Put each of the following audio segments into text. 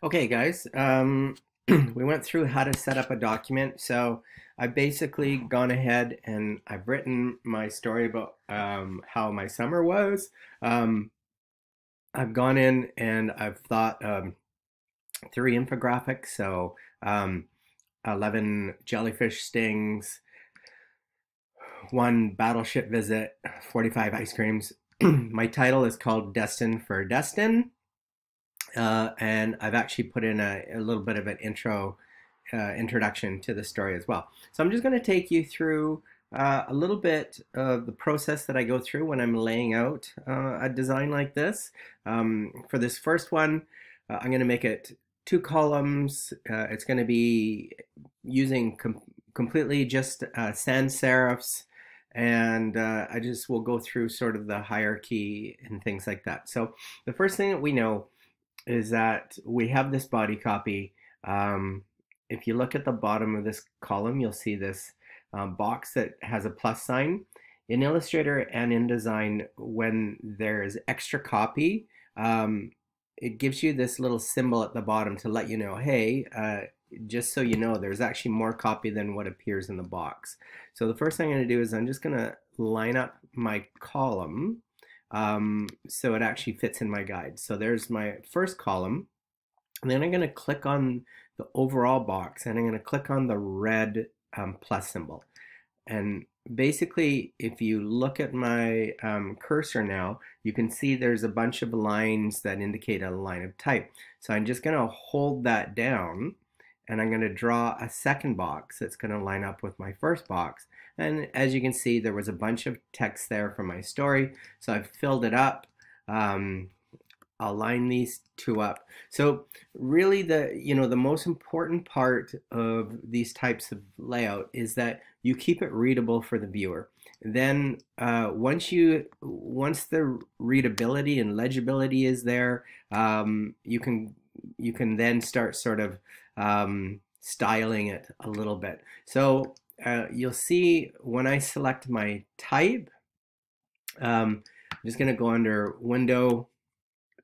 Okay, guys, we went through how to set up a document. So I've basically gone ahead and I've written my story about how my summer was. Um, I've gone in and I've thought three infographics. So 11 jellyfish stings, one battleship visit, 45 ice creams. My title is called Destin for Destin. And I've actually put in a little bit of an introduction to the story as well. So I'm just going to take you through a little bit of the process that I go through when I'm laying out a design like this. For this first one, I'm going to make it two columns. It's going to be using completely just sans serifs. And I just will go through sort of the hierarchy and things like that. So the first thing that we know is that we have this body copy. If you look at the bottom of this column, you'll see this box that has a plus sign. In Illustrator and InDesign, when there's extra copy, it gives you this little symbol at the bottom to let you know, hey, just so you know, there's actually more copy than what appears in the box. So the first thing I'm going to do is I'm just going to line up my column so it actually fits in my guide. So there's my first column, and then I'm going to click on the overall box, and I'm going to click on the red plus symbol. And basically, if you look at my cursor now, you can see there's a bunch of lines that indicate a line of type. So I'm just going to hold that down, and I'm going to draw a second box that's going to line up with my first box. And as you can see, there was a bunch of text there for my story, so I've filled it up. I'll line these two up. So really the most important part of these types of layout is that you keep it readable for the viewer. Then once the readability and legibility is there, you can then start sort of styling it a little bit. So you'll see when I select my type, I'm just going to go under Window,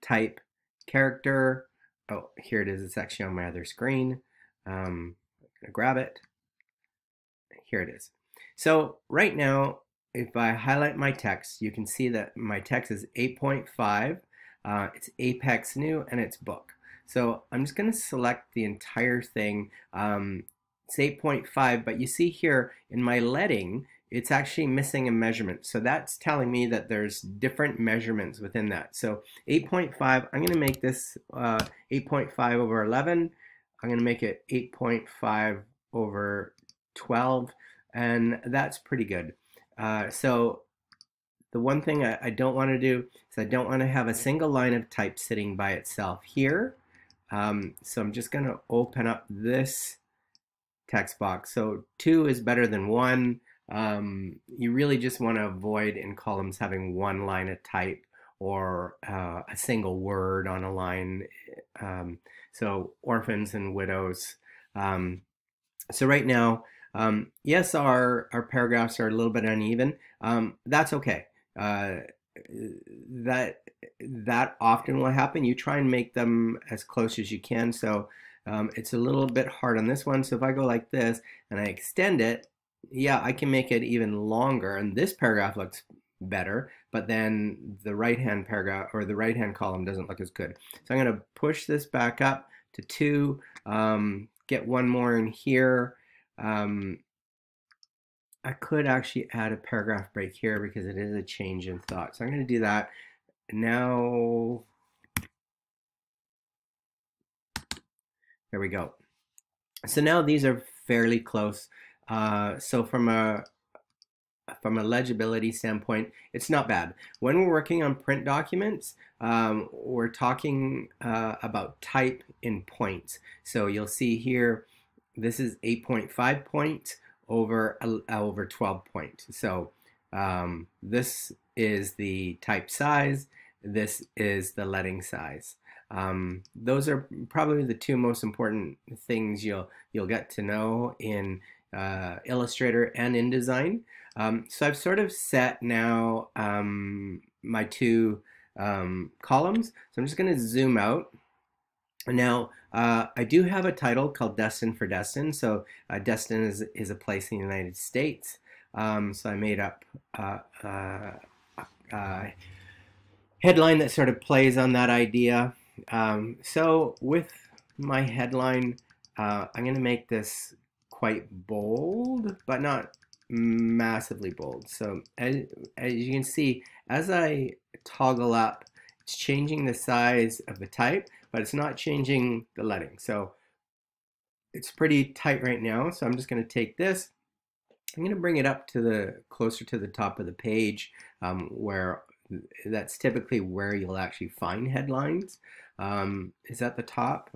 Type, Character. Oh, here it is. It's actually on my other screen. I'm going to grab it. Here it is. So right now, if I highlight my text, you can see that my text is 8.5. It's Apex New, and it's book. So I'm just going to select the entire thing. It's 8.5, but you see here in my leading, it's actually missing a measurement. So that's telling me that there's different measurements within that. So 8.5, I'm going to make this 8.5 over 11. I'm going to make it 8.5 over 12, and that's pretty good. So the one thing I don't want to do is I don't want to have a single line of type sitting by itself here. So I'm just going to open up this text box. So 2 is better than 1. You really just want to avoid in columns having one line of type or a single word on a line. So orphans and widows. So right now, yes, our paragraphs are a little bit uneven. That's okay. That often will happen. You try and make them as close as you can. So it's a little bit hard on this one. So if I go like this and I extend it, yeah, I can make it even longer. And this paragraph looks better, but then the right-hand paragraph or the right-hand column doesn't look as good. So I'm going to push this back up to 2, get one more in here. I could actually add a paragraph break here because it is a change in thought. So I'm going to do that. Now, there we go. So now these are fairly close. So from a legibility standpoint, it's not bad. When we're working on print documents, we're talking about type in points. So you'll see here, this is 8.5 points over 12 points. So this is the type size. This is the leading size. Those are probably the two most important things you'll get to know in Illustrator and InDesign. So I've sort of set now my two columns. So I'm just going to zoom out. Now, I do have a title called Destin for Destin. So Destin is a place in the United States. So I made up a headline that sort of plays on that idea. So with my headline, I'm going to make this quite bold, but not massively bold. So as you can see, as I toggle up, it's changing the size of the type, but it's not changing the lettering. So it's pretty tight right now. So I'm just going to take this. I'm going to bring it up to the closer to the top of the page, where that's typically where you'll actually find headlines. Is at the top?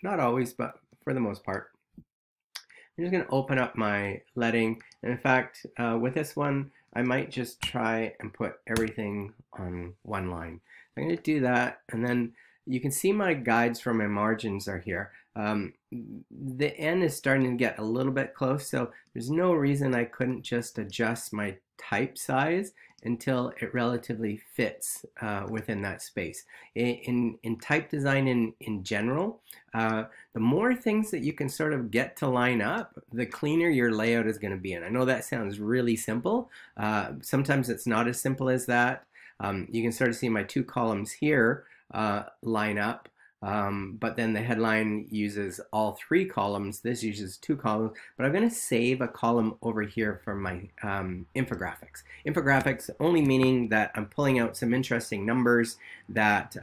Not always, but for the most part. I'm just going to open up my leading. And in fact, with this one, I might just try and put everything on one line. I'm going to do that, and then you can see my guides for my margins are here. The end is starting to get a little bit close, so there's no reason I couldn't just adjust my type size until it relatively fits within that space. In type design in general, the more things that you can sort of get to line up, the cleaner your layout is going to be. And I know that sounds really simple. Sometimes it's not as simple as that. You can sort of see my two columns here line up. But then the headline uses all three columns. This uses two columns, but I'm going to save a column over here for my infographics. Infographics only meaning that I'm pulling out some interesting numbers that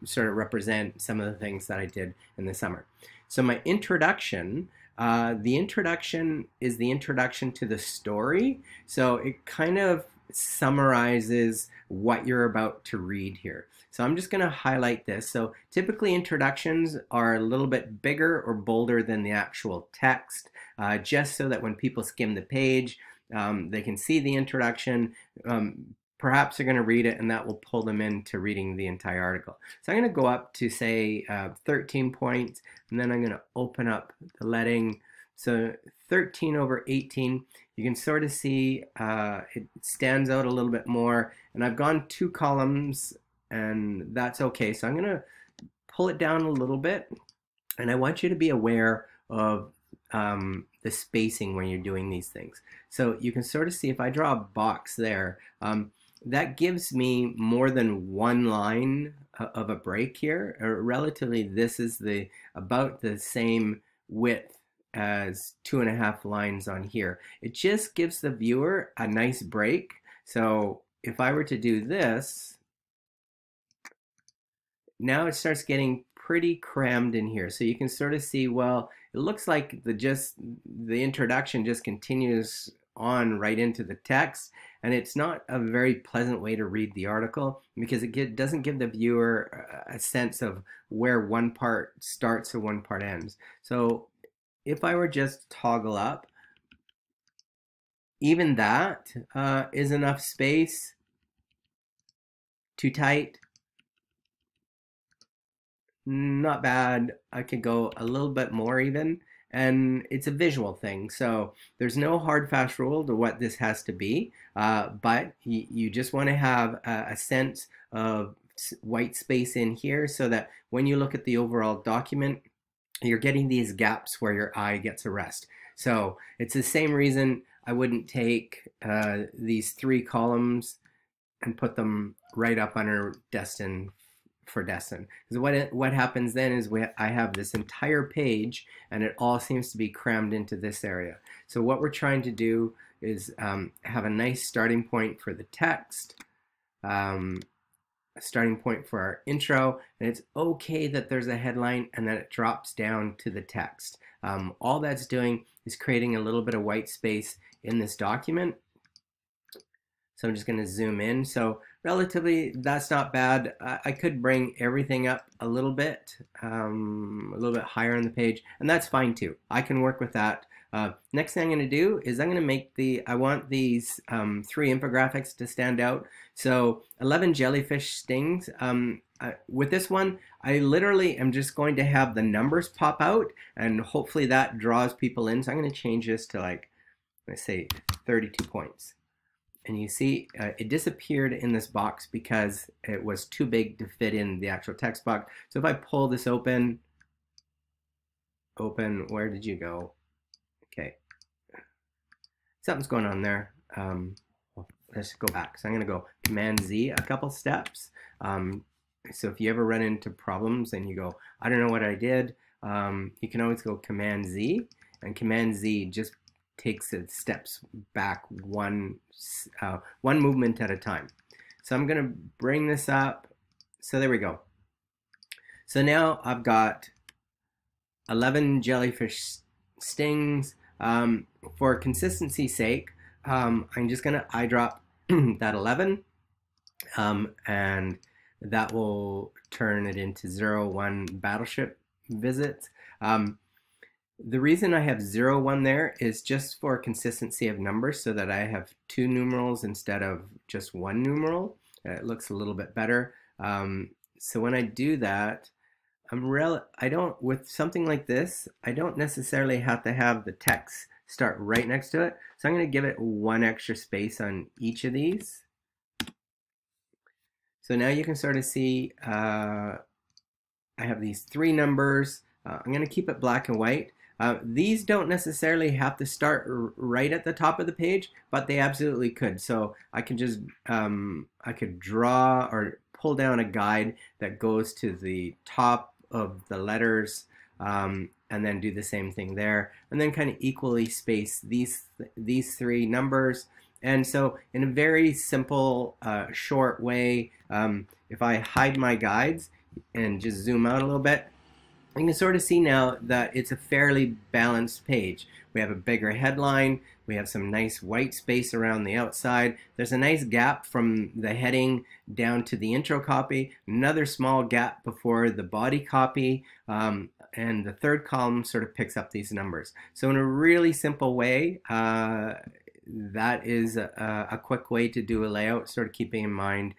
sort of represent some of the things that I did in the summer. So my introduction, the introduction is the introduction to the story. So it kind of summarizes what you're about to read here. So I'm just going to highlight this. So typically introductions are a little bit bigger or bolder than the actual text, just so that when people skim the page, they can see the introduction. Perhaps they're going to read it, and that will pull them into reading the entire article. So I'm going to go up to, say, 13 points, and then I'm going to open up the leading. So 13 over 18, you can sort of see it stands out a little bit more. And I've gone two columns, and that's okay. So I'm going to pull it down a little bit. And I want you to be aware of the spacing when you're doing these things. So you can sort of see if I draw a box there, that gives me more than one line of a break here. Relatively, this is about the same width as 2.5 lines on here. It just gives the viewer a nice break. So if I were to do this, now it starts getting pretty crammed in here. So you can sort of see, well, it looks like the introduction just continues on right into the text, and it's not a very pleasant way to read the article because it doesn't give the viewer a sense of where one part starts or one part ends. So if I were just toggle up, even that is enough space. Too tight, not bad. I could go a little bit more even, and it's a visual thing. So there's no hard fast rule to what this has to be, but you just want to have a sense of white space in here so that when you look at the overall document, you're getting these gaps where your eye gets a rest. So it's the same reason I wouldn't take these three columns and put them right up under Destin for Destin. Because what happens then is I have this entire page and it all seems to be crammed into this area. So what we're trying to do is have a nice starting point for the text, a starting point for our intro, and it's okay that there's a headline and then it drops down to the text. All that's doing is creating a little bit of white space in this document. So I'm just going to zoom in. So relatively, that's not bad. I could bring everything up a little bit higher on the page, and that's fine too. I can work with that. Next thing I'm going to do is I'm going to make I want these 3 infographics to stand out. So 11 jellyfish stings. With this one, I literally am just going to have the numbers pop out, and hopefully that draws people in. So I'm going to change this to, like, let's say 32 points. And you see it disappeared in this box because it was too big to fit in the actual text box. So if I pull this open, where did you go? Okay, something's going on there. Well, let's go back. So I'm going to go Command Z a couple steps. So if you ever run into problems and you go, I don't know what I did, you can always go Command Z, and Command Z just takes it steps back one movement at a time. So I'm going to bring this up. So there we go. So now I've got 11 jellyfish stings. For consistency's sake, I'm just going to eyedrop that 11, and that will turn it into 0, 1 battleship visits. The reason I have 0, 1 there is just for consistency of numbers, so that I have 2 numerals instead of just 1 numeral. It looks a little bit better. So when I do that, I don't, with something like this, I don't necessarily have to have the text start right next to it. So I'm going to give it 1 extra space on each of these. So now you can sort of see I have these 3 numbers. I'm going to keep it black and white. These don't necessarily have to start right at the top of the page, but they absolutely could. So I can just, I could draw or pull down a guide that goes to the top of the letters, and then do the same thing there, and then kind of equally space these 3 numbers. And so in a very simple, short way, if I hide my guides and just zoom out a little bit, you can sort of see now that it's a fairly balanced page. We have a bigger headline, we have some nice white space around the outside, there's a nice gap from the heading down to the intro copy, another small gap before the body copy, and the third column sort of picks up these numbers. So in a really simple way, that is a quick way to do a layout, sort of keeping in mind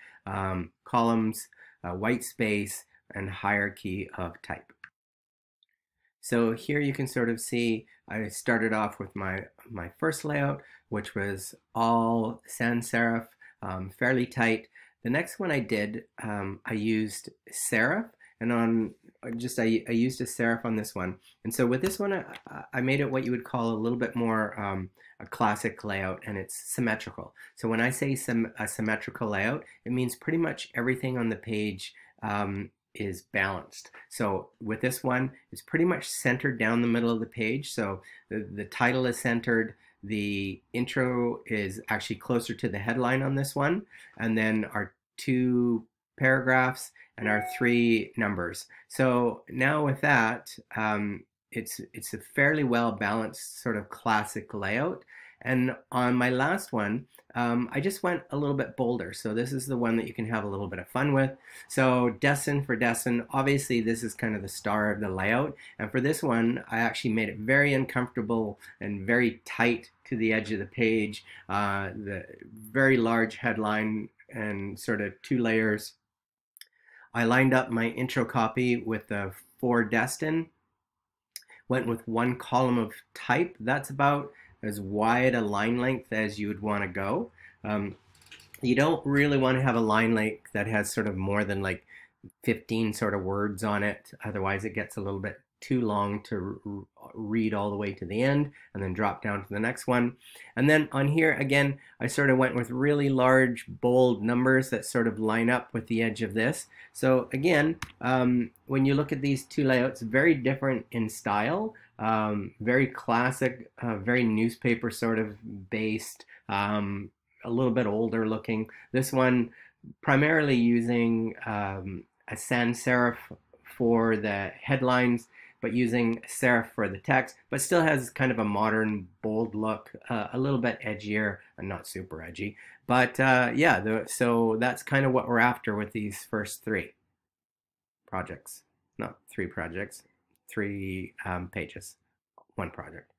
columns, white space, and hierarchy of type. So here you can sort of see I started off with my first layout, which was all sans serif, fairly tight. The next one I did, I used serif, and I used a serif on this one. And so with this one, I made it what you would call a little bit more a classic layout, and it's symmetrical. So when I say a symmetrical layout, it means pretty much everything on the page is balanced. So with this one, it's pretty much centered down the middle of the page. So the title is centered, the intro is actually closer to the headline on this one, and then our 2 paragraphs and our 3 numbers. So now with that, it's a fairly well balanced sort of classic layout. And on my last one, I just went a little bit bolder. So this is the one that you can have a little bit of fun with. So Destin for Destin, obviously this is kind of the star of the layout. And for this one, I actually made it very uncomfortable and very tight to the edge of the page. The very large headline and sort of 2 layers. I lined up my intro copy with the for Destin. Went with 1 column of type. That's about as wide a line length as you would want to go. You don't really want to have a line length that has sort of more than like 15 sort of words on it. Otherwise it gets a little bit too long to read all the way to the end and then drop down to the next one. And then on here again, I sort of went with really large bold numbers that sort of line up with the edge of this. So again, when you look at these 2 layouts, very different in style, very classic, very newspaper sort of based, a little bit older looking. This one primarily using a sans serif for the headlines, but using serif for the text, but still has kind of a modern, bold look, a little bit edgier, and not super edgy. But yeah, so that's kind of what we're after with these first 3 projects. Not 3 projects, 3 pages, 1 project.